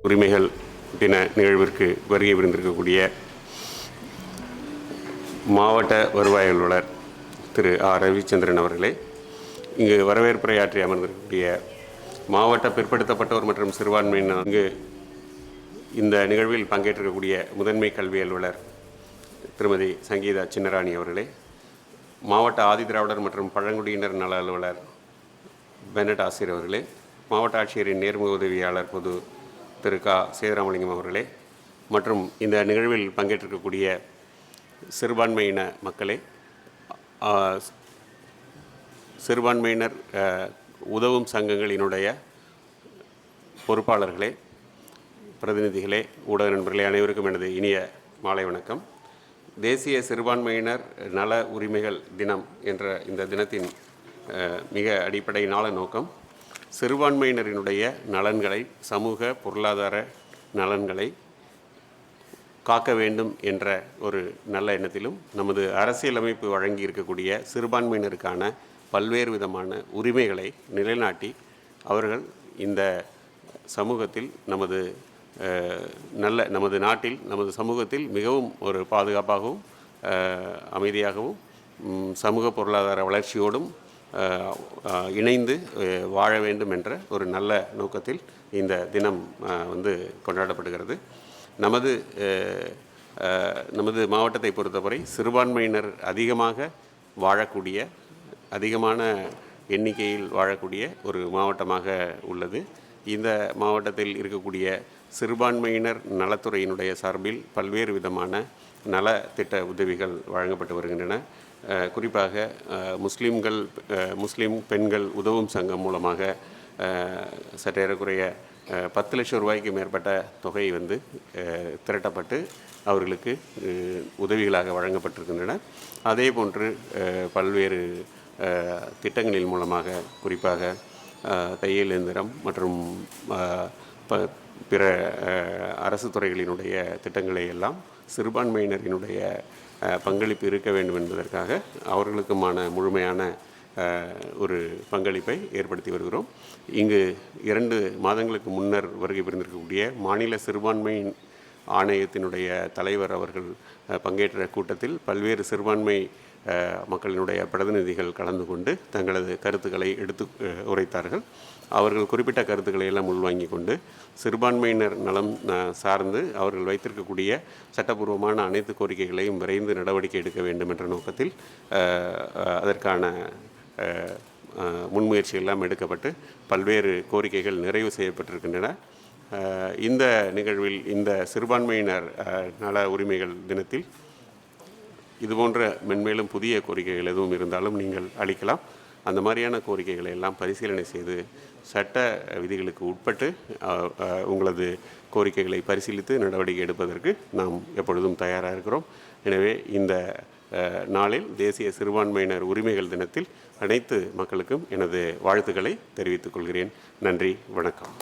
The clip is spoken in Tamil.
உரிமைகள் தின நிகழ்விற்கு வருகை புரிந்திருக்கக்கூடிய மாவட்ட வருவாய் அலுவலர் திரு ரவிச்சந்திரன் அவர்களே, இங்கு வரவேற்புரையாற்றி அமர்ந்திருக்கக்கூடிய மாவட்ட பிற்படுத்தப்பட்டோர் மற்றும் சிறுபான்மையினர், இங்கு இந்த நிகழ்வில் பங்கேற்றிருக்கக்கூடிய முதன்மை கல்வி அலுவலர் திருமதி சங்கீதா சின்னராணி அவர்களே, மாவட்ட ஆதிதிராவிடர் மற்றும் பழங்குடியினர் நல அலுவலர் பெனட் ஆசிரியர் அவர்களே, மாவட்ட ஆட்சியரின் நேர்முக உதவியாளர் பொது திரு சேதுராமலிங்கம் அவர்களே, மற்றும் இந்த நிகழ்வில் பங்கேற்றிருக்கக்கூடிய சிறுபான்மையின மக்களே, சிறுபான்மையினர் உதவும் சங்கங்களினுடைய பொறுப்பாளர்களே, பிரதிநிதிகளே, ஊடக நண்பர்களே, அனைவருக்கும் எனது இனிய மாலை வணக்கம். தேசிய சிறுபான்மையினர் நல உரிமைகள் தினம் என்ற இந்த தினத்தின் மிக அடிப்படையினால நோக்கம் சிறுபான்மையினரினுடைய நலன்களை, சமூக பொருளாதார நலன்களை காக்க வேண்டும் என்ற ஒரு நல்ல எண்ணத்திலும், நமது அரசியலமைப்பு வழங்கி இருக்கக்கூடிய சிறுபான்மையினருக்கான பல்வேறு விதமான உரிமைகளை நிலைநாட்டி அவர்கள் இந்த சமூகத்தில் நமது நாட்டில் நமது சமூகத்தில் மிகவும் ஒரு பாதுகாப்பாகவும் அமைதியாகவும் சமூக பொருளாதார வளர்ச்சியோடும் இணைந்து வாழ வேண்டும் என்ற ஒரு நல்ல நோக்கத்தில் இந்த தினம் கொண்டாடப்படுகிறது. நமது மாவட்டத்தை பொறுத்தவரை சிறுபான்மையினர் அதிகமான எண்ணிக்கையில் வாழக்கூடிய ஒரு மாவட்டமாக உள்ளது. இந்த மாவட்டத்தில் இருக்கக்கூடிய சிறுபான்மையினர் நலத்துறையினுடைய சார்பில் பல்வேறு விதமான நல திட்ட உதவிகள் வழங்கப்பட்டு வருகின்றன. குறிப்பாக முஸ்லீம் பெண்கள் உதவும் சங்கம் மூலமாக சற்றேறக்குறைய 10 லட்சம் ரூபாய்க்கு மேற்பட்ட தொகை திரட்டப்பட்டு அவர்களுக்கு உதவிகளாக வழங்கப்பட்டிருக்கின்றன. அதே போன்று பல்வேறு திட்டங்களின் மூலமாக, குறிப்பாக தையல் இயந்திரம் மற்றும் பிற அரசு துறைகளினுடைய திட்டங்களை எல்லாம் சிறுபான்மையினரினுடைய பங்களிப்பு இருக்க வேண்டும் என்பதற்காக அவர்களுக்குமான முழுமையான ஒரு பங்களிப்பை ஏற்படுத்தி வருகிறோம். இங்கு 2 மாதங்களுக்கு முன்னர் வருகை புரிந்திருக்கக்கூடிய மாநில சிறுபான்மை ஆணையத்தினுடைய தலைவர் அவர்கள் பங்கேற்ற கூட்டத்தில் பல்வேறு சிறுபான்மை மக்களினுடைய பிரதிநிதிகள் கலந்து கொண்டு தங்களது கருத்துக்களை எடுத்து உரைத்தார்கள். அவர்கள் குறிப்பிட்ட கருத்துக்களை எல்லாம் உள்வாங்கி கொண்டு சிறுபான்மையினர் நலம் சார்ந்து அவர்கள் வைத்திருக்கக்கூடிய சட்டப்பூர்வமான அனைத்து கோரிக்கைகளையும் விரைந்து நடவடிக்கை எடுக்க வேண்டும் என்ற நோக்கத்தில் அதற்கான முன்முயற்சிகள் எல்லாம் எடுக்கப்பட்டு பல்வேறு கோரிக்கைகள் நிறைவு செய்யப்பட்டிருக்கின்றன. இந்த நிகழ்வில், இந்த சிறுபான்மையினர் நல உரிமைகள் தினத்தில் இதுபோன்ற மென்மேலும் புதிய கோரிக்கைகள் எதுவும் இருந்தாலும் நீங்கள் அளிக்கலாம். அந்த மாதிரியான கோரிக்கைகளை எல்லாம் பரிசீலனை செய்து சட்ட விதிகளுக்கு உட்பட்டு உங்களது கோரிக்கைகளை பரிசீலித்து நடவடிக்கை எடுப்பதற்கு நாம் எப்பொழுதும் தயாராக இருக்கிறோம். எனவே இந்த நாளில் தேசிய சிறுபான்மையினர் உரிமைகள் தினத்தில் அனைத்து மக்களுக்கும் எனது வாழ்த்துக்களை தெரிவித்துக் கொள்கிறேன். நன்றி, வணக்கம்.